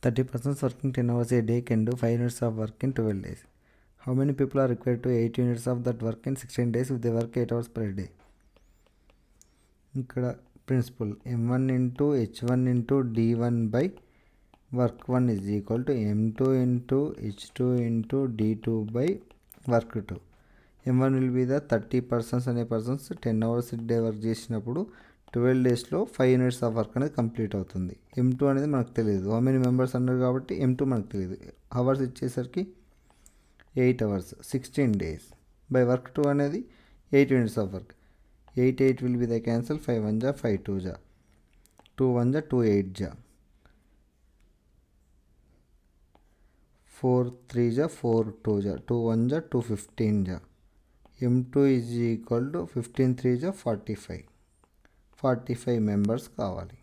30% working 10 hours a day can do 5 units of work in 12 days. How many people are required to 8 units of that work in 16 days if they work 8 hours per day? ఇక్కడ principal m1 into h1 into d1 by work 1 is equal to m2 into h2 into d2 by work 2. m1 will be the 30 persons అనే persons 10 hours a day work చేసినప్పుడు 12 డేస్లో 5 units of work అనేది complete అవుతుంది. m2 అనేది మనకు తెలియదు, how many members అన్నారు కాబట్టి m2 మనకు తెలియదు. అవర్స్ ఇచ్చేసరికి 8 hours 16 days బై వర్క్ 2 అనేది 8 units of work. 8 will be the cancel, 5 1 ja 5 2 ja 2 1 ja 2 8 ja 4 3 ja 4 2 ja 2 1 ja 2 15 ja. m2 is equal to 15 3 ja 45 members కావాలి.